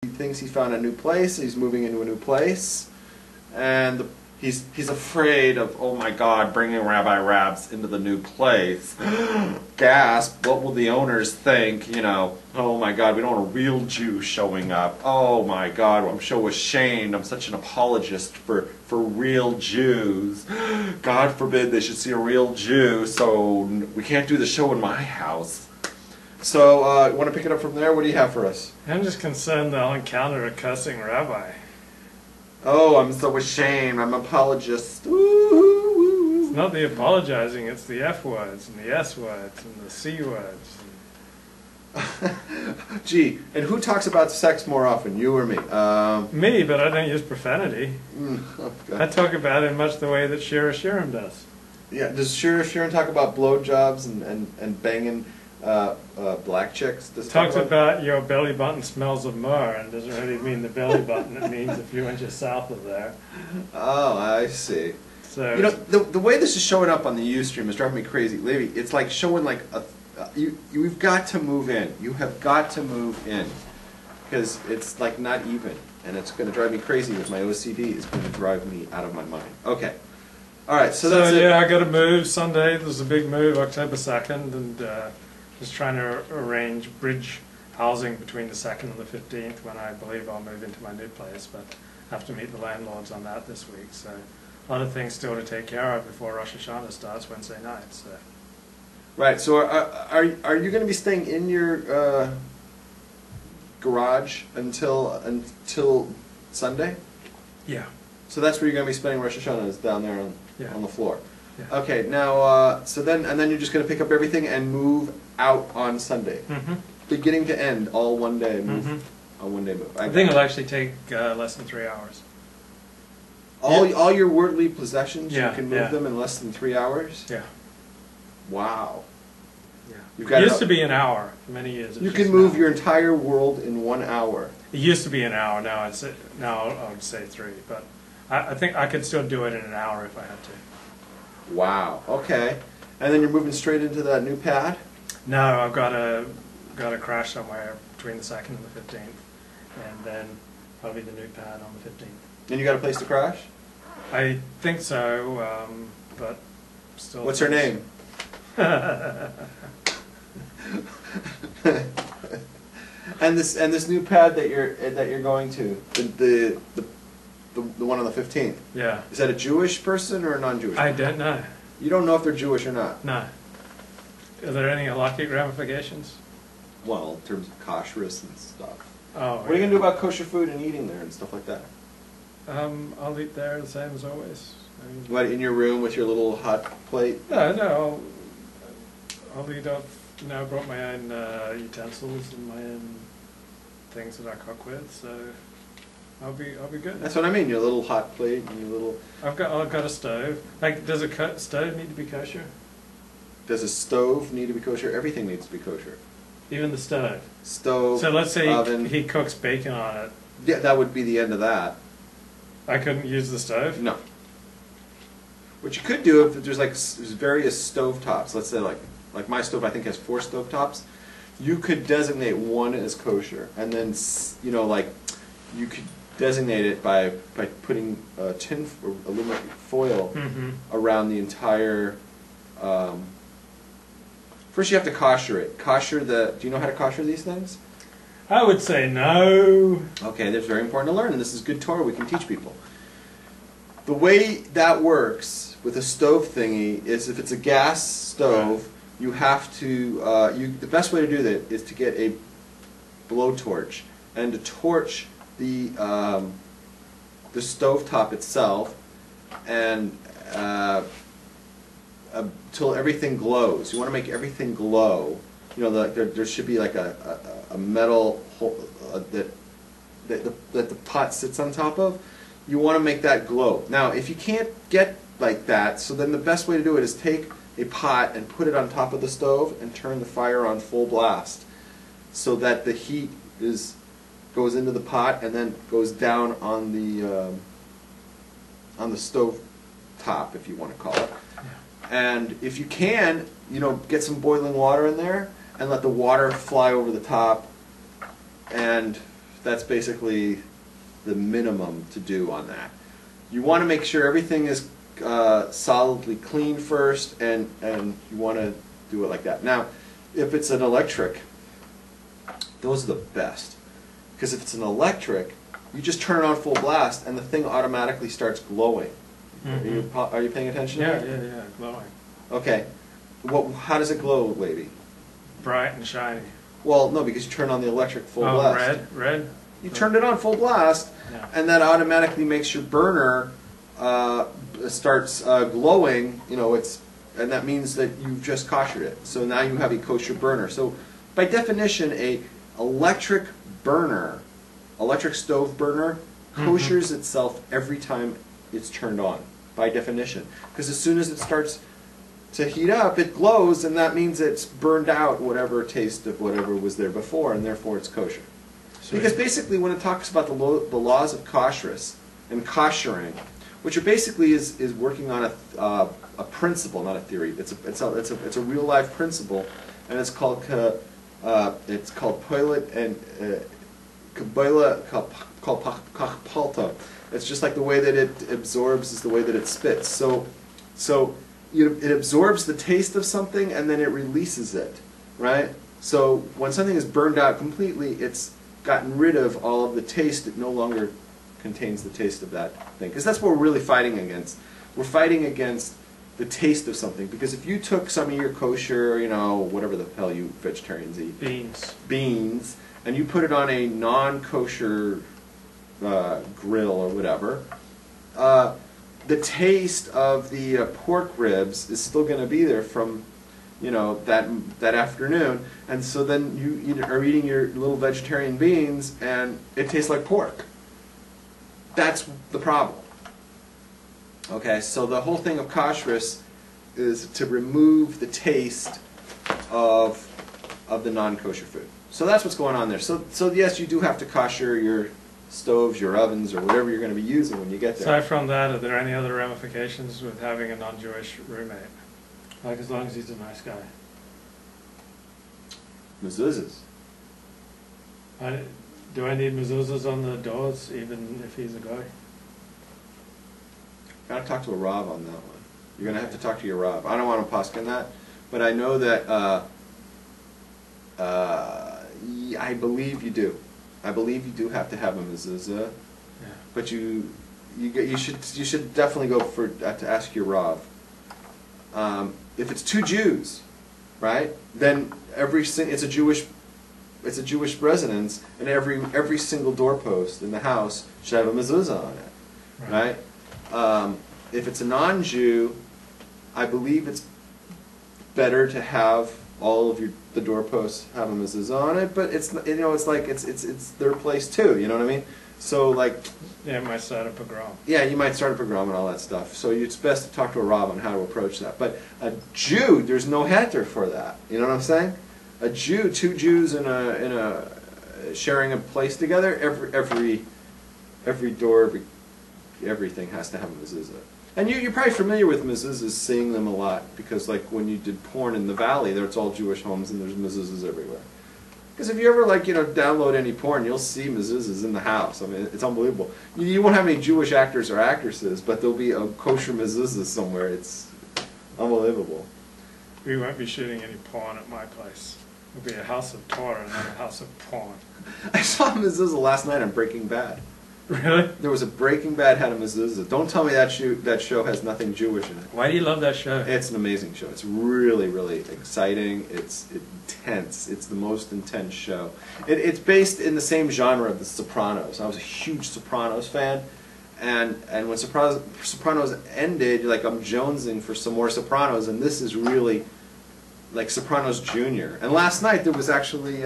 He thinks he found a new place. He's moving into a new place, and he's afraid of, oh my God, bringing Rabbi Rabs into the new place. Gasp! What will the owners think? You know, oh my God, we don't want a real Jew showing up. Oh my God, I'm so ashamed. I'm such an apologist for real Jews. God forbid they should see a real Jew. So we can't do the show in my house. So, you want to pick it up from there? What do you have for us? I'm just concerned that I'll encounter a cussing rabbi. Oh, I'm so ashamed. I'm an apologist. Ooh. It's not the apologizing, it's the F words, and the S words, and the C words. Gee, and who talks about sex more often, you or me? Me, but I don't use profanity. Okay. I talk about it in much the way that Shira Shirim does. Yeah, does Shira Shirim talk about blowjobs and banging black chicks? Does it Talks about your belly button smells of myrrh, and doesn't really mean the belly button, it means a few inches south of there. Oh, I see. So, you know, the way this is showing up on the Ustream is driving me crazy. Levy, it's like showing like you've got to move in. You have got to move in. Because it's like not even. And it's going to drive me crazy with my OCD. It's going to drive me out of my mind. Okay. All right, so that's yeah, it. I got to move Sunday. There's a big move, October 2nd, and just trying to arrange bridge housing between the 2nd and the 15th when I believe I'll move into my new place. But I have to meet the landlords on that this week. So a lot of things still to take care of before Rosh Hashanah starts Wednesday night. So. Right, so are you going to be staying in your garage until Sunday? Yeah. So that's where you're going to be spending Rosh Hashanah, is down there on the floor. Yeah. Okay, now so then you're just going to pick up everything and move out on Sunday, beginning to end, all one day move, a 1 day move. I think it'll actually take less than 3 hours. All your worldly possessions, you can move yeah. them in less than 3 hours. Yeah. Wow. Yeah. You've got it used to be an hour for many years. You can move your entire world in 1 hour. It used to be an hour. Now I would say 3, but I think I could still do it in an hour if I had to. Wow. Okay. And then you're moving straight into that new pad? No, I've got to crash somewhere between the 2nd and the 15th, and then probably the new pad on the 15th. And you got a place to crash? I think so, but still. What's her name? And this new pad that you're going to, the one on the 15th. Yeah. Is that a Jewish person or a non-Jewish? I don't know. You don't know if they're Jewish or not? No. Are there any halakhic ramifications? Well, in terms of kashrus and stuff. Oh. What are you going to do about kosher food and eating there and stuff like that? I'll eat there the same as always. What, in your room with your little hot plate? No, I'll eat off. I brought my own utensils and my own things that I cook with, so I'll be good. That's what I mean. Your little hot plate and your little. I've got a stove. Like, does a stove need to be kosher? Does a stove need to be kosher? Everything needs to be kosher. Even the stove. Stove. So let's say oven. he cooks bacon on it. Yeah, that would be the end of that. I couldn't use the stove? No. What you could do, if there's like various stove tops, let's say like my stove I think has 4 stove tops, you could designate one as kosher, and then like you could designate it by putting tin or aluminum foil around the entire. First, you have to kosher it. Do you know how to kosher these things? I would say no. Okay, that's very important to learn, and this is good Torah we can teach people. The way that works with a stove thingy is if it's a gas stove, you have to, the best way to do that is to get a blowtorch and to torch the stove top itself and till everything glows. You want to make everything glow. You know, there should be like a metal hole that the pot sits on top of. You want to make that glow. Now, if you can't get like that, so then the best way to do it is take a pot and put it on top of the stove and turn the fire on full blast so that the heat goes into the pot and then goes down on the stove top, if you want to call it. And if you can, get some boiling water in there and let the water fly over the top and That's basically the minimum to do on that. You want to make sure everything is solidly clean first, and you want to do it like that. Now, if it's an electric, those are the best. Because if it's an electric, you just turn it on full blast and the thing automatically starts glowing. Mm-hmm. Are you paying attention? Yeah, glowing. Okay. How does it glow, lady? Bright and shiny. Well, no, because you turn on the electric full blast. Red? You turned it on full blast, Yeah. and that automatically makes your burner starts glowing. You know, and that means that you've just koshered it. So now you have a kosher burner. So by definition, a electric stove burner, koshers itself every time it's turned on, by definition. Because as soon as it starts to heat up, it glows, and that means it's burned out whatever taste of whatever was there before, and therefore it's kosher. Because basically when it talks about the laws of kashrus and koshering, which are basically is working on a principle, not a theory. It's a real life principle, and it's called Poilet and Kabbalah called Kachpalta. It's just like the way that it absorbs is the way that it spits. So it absorbs the taste of something and then it releases it, right? So when something is burned out completely, it's gotten rid of all of the taste. It no longer contains the taste of that thing. Because that's what we're really fighting against. We're fighting against the taste of something. Because if you took some of your kosher, you know, whatever the hell you vegetarians eat, beans, and you put it on a non-kosher grill or whatever, the taste of the pork ribs is still going to be there from, you know, that afternoon, and so then you are eating your little vegetarian beans, and it tastes like pork. That's the problem. Okay, so the whole thing of kashrus is to remove the taste of the non-kosher food. So that's what's going on there. So yes, you do have to kosher your stoves, your ovens, or whatever you're going to be using when you get there. Aside from that, are there any other ramifications with having a non-Jewish roommate? Like, as long as he's a nice guy. Mezuzahs. Do I need mezuzahs on the doors, even if he's a guy? Got to talk to a Rav on that one. You're going to have to talk to your Rav. I don't want to paskin that, but I know that I believe you do. I believe you do have to have a mezuzah, Yeah. but you should definitely go to ask your Rav. If it's two Jews, right? Then it's a Jewish residence, and every single doorpost in the house should have a mezuzah on it, right? If it's a non-Jew, I believe it's better to have all of the doorposts have a mezuzah on it, but it's their place too. You know what I mean? So like, yeah, it might start a pogrom. Yeah, you might start a pogrom and all that stuff. So it's best to talk to a Rav on how to approach that. But a Jew, there's no heter for that. You know what I'm saying? A Jew, two Jews in a sharing a place together. Every door, everything has to have a mezuzah. And you're probably familiar with mezuzahs, seeing them a lot, because like when you did porn in the valley, it's all Jewish homes and there's mezuzahs everywhere. Because if you ever download any porn, you'll see mezuzahs in the house. I mean, it's unbelievable. You won't have any Jewish actors or actresses, but there'll be a kosher mezuzah somewhere. It's unbelievable. We won't be shooting any porn at my place. It'll be a house of Torah, not a house of porn. I saw a mezuzah last night on Breaking Bad. Really? There was a Breaking Bad had a mezuzah. Don't tell me that show has nothing Jewish in it. Why do you love that show? It's an amazing show. It's really, really exciting. It's intense. It's the most intense show. It's based in the same genre of The Sopranos. I was a huge Sopranos fan, and when Sopranos ended, I'm jonesing for some more Sopranos, and this is really like Sopranos Jr. And last night there was actually